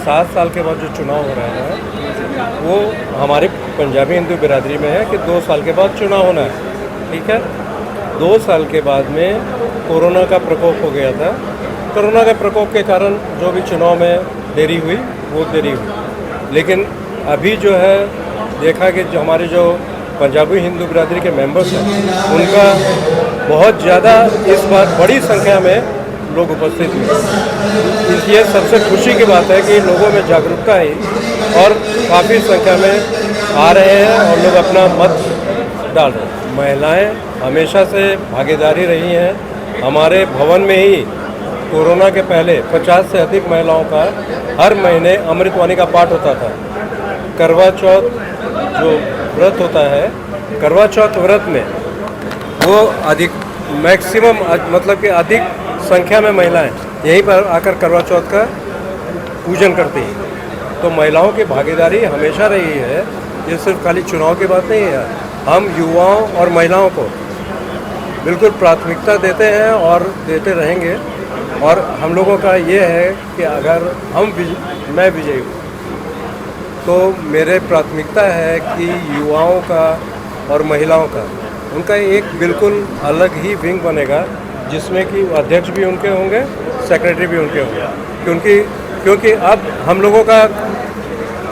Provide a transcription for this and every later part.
7 साल के बाद जो चुनाव हो रहा है वो हमारे पंजाबी हिंदू बिरादरी में है कि 2 साल के बाद चुनाव होना है। ठीक है, 2 साल के बाद में कोरोना का प्रकोप हो गया था। कोरोना के प्रकोप के कारण जो भी चुनाव में देरी हुई वो देरी हुई, लेकिन अभी जो है देखा कि जो हमारे जो पंजाबी हिंदू बिरादरी के मेंबर्स हैं उनका बहुत ज़्यादा इस बार बड़ी संख्या में लोग उपस्थित हुए। इसलिए सबसे खुशी की बात है कि लोगों में जागरूकता है और काफ़ी संख्या में आ रहे हैं और लोग अपना मत डाल रहे हैं। महिलाएं हमेशा से भागीदारी रही हैं। हमारे भवन में ही कोरोना के पहले 50 से अधिक महिलाओं का हर महीने अमृतवाणी का पाठ होता था। करवा चौथ जो व्रत होता है, करवा चौथ व्रत में वो अधिक मैक्सिमम मतलब कि अधिक संख्या में महिलाएं यहीं पर आकर करवा चौथ का पूजन करती हैं। तो महिलाओं की भागीदारी हमेशा रही है। ये सिर्फ खाली चुनाव की बात नहीं है। हम युवाओं और महिलाओं को बिल्कुल प्राथमिकता देते हैं और देते रहेंगे। और हम लोगों का ये है कि अगर मैं विजयी हूँ तो मेरे प्राथमिकता है कि युवाओं का और महिलाओं का उनका एक बिल्कुल अलग ही विंग बनेगा, जिसमें कि अध्यक्ष भी उनके होंगे, सेक्रेटरी भी उनके होंगे। क्योंकि अब हम लोगों का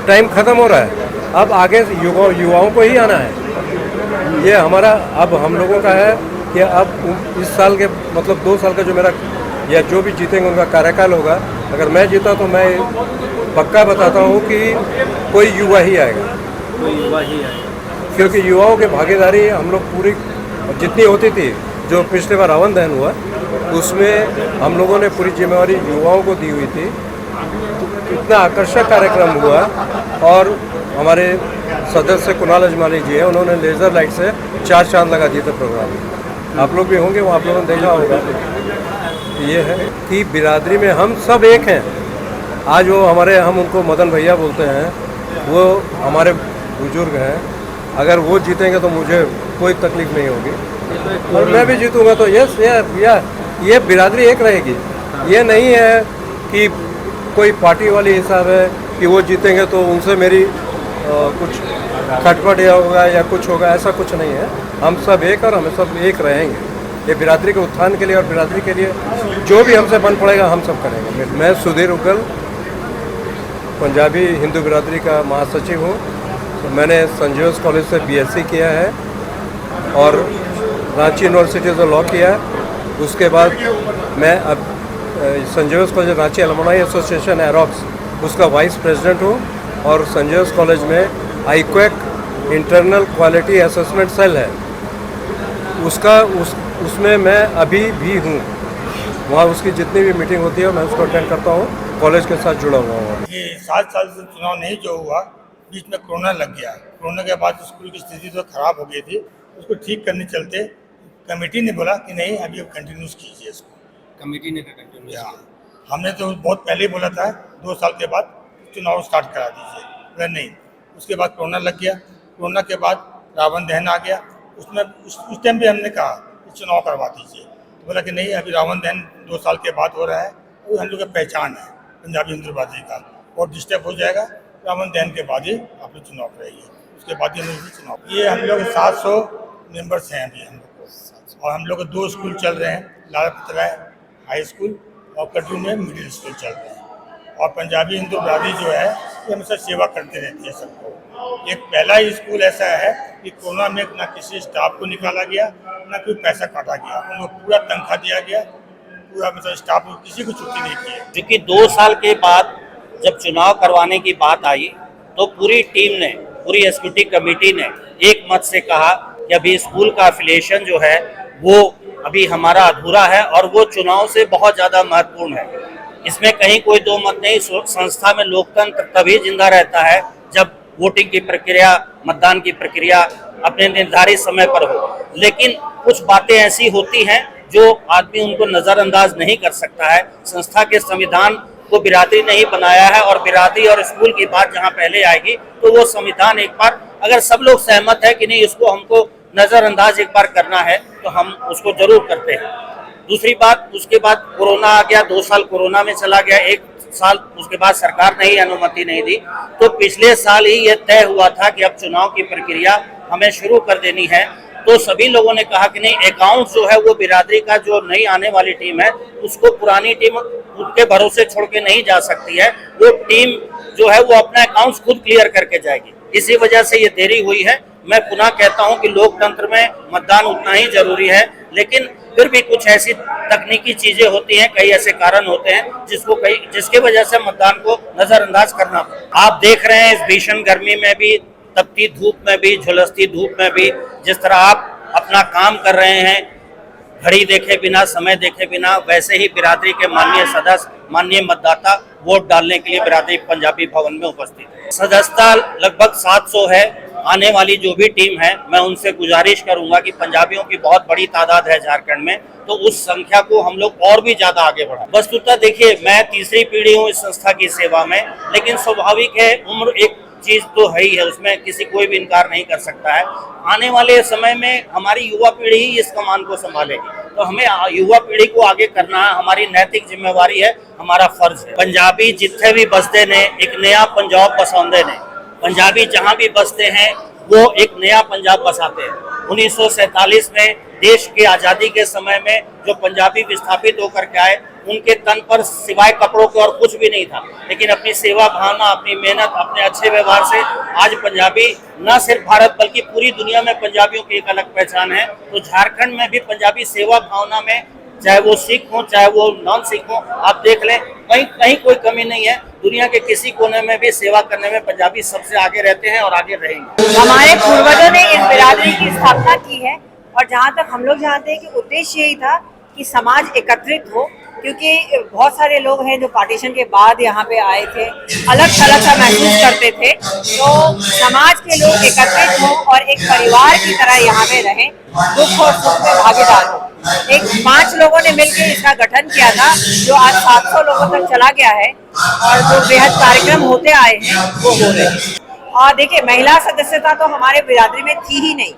टाइम ख़त्म हो रहा है। अब आगे युवाओं को ही आना है। ये हमारा अब हम लोगों का है कि अब इस साल के मतलब 2 साल का जो मेरा या जो भी जीतेंगे उनका कार्यकाल होगा। अगर मैं जीता तो मैं पक्का बताता हूँ कि कोई युवा ही आएगा, क्योंकि युवाओं की भागीदारी हम लोग पूरी जितनी होती थी, जो पिछले बार रावण दहन हुआ उसमें हम लोगों ने पूरी जिम्मेवारी युवाओं को दी हुई थी। इतना आकर्षक कार्यक्रम हुआ और हमारे सदस्य कुणाल अजमानी जी हैं, उन्होंने लेज़र लाइट से 4 चांद लगा दिए थे प्रोग्राम में। आप लोग भी होंगे, वो आप लोगों ने देखा होगा। ये है कि बिरादरी में हम सब एक हैं। आज वो हम उनको मदन भैया बोलते हैं, वो हमारे बुजुर्ग हैं। अगर वो जीतेंगे तो मुझे कोई तकलीफ नहीं होगी और मैं भी जीतूंगा तो यस ये बिरादरी एक रहेगी। ये नहीं है कि कोई पार्टी वाली हिसाब है कि वो जीतेंगे तो उनसे मेरी कुछ खटपट होगा या कुछ होगा, ऐसा कुछ नहीं है। हम सब एक और हम सब एक रहेंगे। ये बिरादरी के उत्थान के लिए और बिरादरी के लिए जो भी हमसे बन पड़ेगा हम सब करेंगे। मैं सुधीर उग्गल पंजाबी हिंदू बिरादरी का महासचिव हूँ। तो मैंने सेंट जोसेफ कॉलेज से BSc किया है और रांची यूनिवर्सिटी से लॉ किया है। उसके बाद मैं अब saint Joseph college Ranchi alumni association एरोक्स उसका वाइस प्रेसिडेंट हूँ और सेंट जोसेफ कॉलेज में IQAC internal quality assessment cell है, उसमें मैं अभी भी हूँ। वहाँ उसकी जितनी भी मीटिंग होती है मैं उसको अटेंड करता हूँ, कॉलेज के साथ जुड़ा हुआ हूँ। ये 7 साल से चुनाव नहीं जो हुआ, बीच में कोरोना लग गया। कोरोना के बाद स्कूल की स्थिति तो खराब हो गई थी, उसको ठीक करने चलते कमेटी ने बोला कि नहीं अभी कंटिन्यूस कीजिए इसको। कमेटी ने कंटिन्यूस किया। हमने तो बहुत पहले ही बोला था 2 साल के बाद चुनाव स्टार्ट करा दीजिए, बोला नहीं। उसके बाद कोरोना लग गया, कोरोना के बाद रावण दहन आ गया। उसमें उस टाइम भी हमने कहा कि चुनाव करवा दीजिए, तो बोला कि नहीं अभी रावण दहन 2 साल के बाद हो रहा है, वो हम लोग की पहचान है पंजाबी हिंदू बिरादरी का, और डिस्टर्ब हो जाएगा। रावण दहन के बाद ही आप लोग चुनाव कराइए, उसके बाद ही चुनाव। ये हम लोग 700 मेंबर्स हैं अभी हम लोग को, और हम लोग 2 स्कूल चल रहे हैं, लाल पतराय हाई स्कूल और कटरू में मिडिल स्कूल चल रहे हैं। और पंजाबी हिंदू बिरादरी जो है ये हमेशा सेवा करते रहती है सबको। एक पहला ही स्कूल ऐसा है कि कोरोना में ना किसी स्टाफ को निकाला गया, ना कोई पैसा काटा गया, उनको पूरा तनख्वाह दिया गया, पूरा मतलब स्टाफ को किसी को छुट्टी नहीं की है। क्योंकि 2 साल के बाद जब चुनाव करवाने की बात आई तो पूरी टीम ने, पूरी एग्जीक्यूटिव कमेटी ने एक मत से कहा कि अभी स्कूल का एफिलिएशन जो है वो अभी हमारा अधूरा है और वो चुनाव से बहुत ज़्यादा महत्वपूर्ण है। इसमें कहीं कोई दो मत नहीं। संस्था में लोकतंत्र तभी जिंदा रहता है जब वोटिंग की प्रक्रिया, मतदान की प्रक्रिया अपने निर्धारित समय पर हो। लेकिन कुछ बातें ऐसी होती हैं जो आदमी उनको नज़रअंदाज नहीं कर सकता है। संस्था के संविधान को बिरादरी नहीं बनाया है और बिरादरी और स्कूल की बात जहां पहले आएगी तो वो संविधान एक बार अगर सब लोग सहमत है कि नहीं इसको हमको नज़रअंदाज एक बार करना है तो हम उसको जरूर करते हैं। दूसरी बात, उसके बाद कोरोना आ गया, 2 साल कोरोना में चला गया, 1 साल उसके बाद सरकार ने ही अनुमति नहीं दी, तो पिछले साल ही ये तय हुआ था कि अब चुनाव की प्रक्रिया हमें शुरू कर देनी है। तो सभी लोगों ने कहा कि नहीं, अकाउंट जो है वो बिरादरी का जो नई आने वाली टीम है उसको पुरानी टीम उनके भरोसे छोड़ के नहीं जा सकती है। वो टीम जो है वो अपना अकाउंट्स खुद क्लियर करके जाएगी। इसी वजह से ये देरी हुई है। मैं पुनः कहता हूं कि लोकतंत्र में मतदान उतना ही जरूरी है, लेकिन फिर भी कुछ ऐसी तकनीकी चीजें होती हैं, कई ऐसे कारण होते हैं जिसकी वजह से मतदान को नजरअंदाज करना पड़ता है। आप देख रहे हैं इस भीषण गर्मी में भी, तपती धूप में भी, झुलसती धूप में भी जिस तरह आप अपना काम कर रहे हैं, घड़ी देखे बिना, समय देखे बिना, वैसे ही बिरादरी के माननीय सदस्य, माननीय मतदाता वोट डालने के लिए बिरादरी पंजाबी भवन में उपस्थित है। सदस्यता लगभग 700 है। आने वाली जो भी टीम है, मैं उनसे गुजारिश करूंगा कि पंजाबियों की बहुत बड़ी तादाद है झारखंड में, तो उस संख्या को हम लोग और भी ज्यादा आगे बढ़ाएं। वस्तुतः देखिए, मैं तीसरी पीढ़ी हूँ इस संस्था की सेवा में, लेकिन स्वाभाविक है, उम्र एक चीज तो है ही है, उसमें कोई भी इनकार नहीं कर सकता है। आने वाले समय में हमारी युवा पीढ़ी ही इस कमान को संभालेगी, तो हमें युवा पीढ़ी को आगे करना है, हमारी नैतिक जिम्मेवारी है, हमारा फर्ज है। पंजाबी जिथे भी बसते ने एक नया पंजाब बसाते ने। पंजाबी जहाँ भी बसते हैं वो एक नया पंजाब बसाते हैं। 1947 में देश की आज़ादी के समय में जो पंजाबी विस्थापित होकर के आए, उनके तन पर सिवाय कपड़ों के और कुछ भी नहीं था, लेकिन अपनी सेवा भावना, अपनी मेहनत, अपने अच्छे व्यवहार से आज पंजाबी न सिर्फ भारत बल्कि पूरी दुनिया में पंजाबियों की एक अलग पहचान है। तो झारखंड में भी पंजाबी सेवा भावना में, चाहे वो सिख हो चाहे वो नॉन सिख हो, आप देख लें, कहीं कहीं कोई कमी नहीं है। दुनिया के किसी कोने में भी सेवा करने में पंजाबी सबसे आगे रहते हैं और आगे रहेंगे। हमारे पूर्वजों ने इस बिरादरी की स्थापना की है, और जहाँ तक हम लोग जानते हैं कि उद्देश्य यही था कि समाज एकत्रित हो, क्योंकि बहुत सारे लोग हैं जो पार्टीशन के बाद यहाँ पे आए थे, अलग थलग सा महसूस करते थे। तो समाज के लोग एकत्रित हों और एक परिवार की तरह यहाँ पे रहें, दुख और सुख में भागीदार हो। एक 5 लोगों ने मिलकर इसका गठन किया था, जो आज 700 लोगों तक चला गया है, और जो बेहद कार्यक्रम होते आए हैं वो हो रहे हैं। और देखिए, महिला सदस्यता तो हमारे बिरादरी में थी ही नहीं।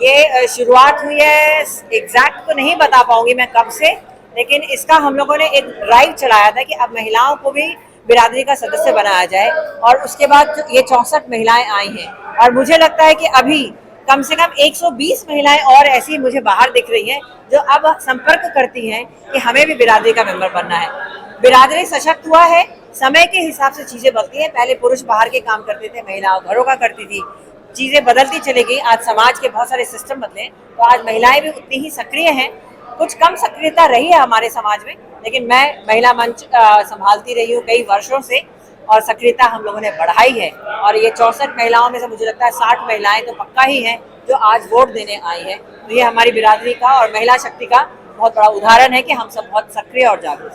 ये शुरुआत हुई है, एग्जैक्ट तो नहीं बता पाऊंगी मैं कब से, लेकिन इसका हम लोगों ने एक ड्राइव चलाया था कि अब महिलाओं को भी बिरादरी का सदस्य बनाया जाए, और उसके बाद ये 64 महिलाएं आई हैं। और मुझे लगता है कि अभी कम से कम 120 महिलाएं और ऐसी मुझे बाहर दिख रही हैं, जो अब संपर्क करती हैं कि हमें भी बिरादरी का मेंबर बनना है। बिरादरी सशक्त हुआ है, समय के हिसाब से चीजें बदलती हैं। पहले पुरुष बाहर के काम करते थे, महिलाओं घरों का करती थी, चीजें बदलती चली गई। आज समाज के बहुत सारे सिस्टम बदले, तो आज महिलाएं भी उतनी ही सक्रिय हैं। कुछ कम सक्रियता रही है हमारे समाज में, लेकिन मैं महिला मंच संभालती रही हूँ कई वर्षों से, और सक्रियता हम लोगों ने बढ़ाई है। और ये 64 महिलाओं में से मुझे लगता है 60 महिलाएं तो पक्का ही हैं जो आज वोट देने आई हैं। तो ये हमारी बिरादरी का और महिला शक्ति का बहुत बड़ा उदाहरण है कि हम सब बहुत सक्रिय और जागरूक।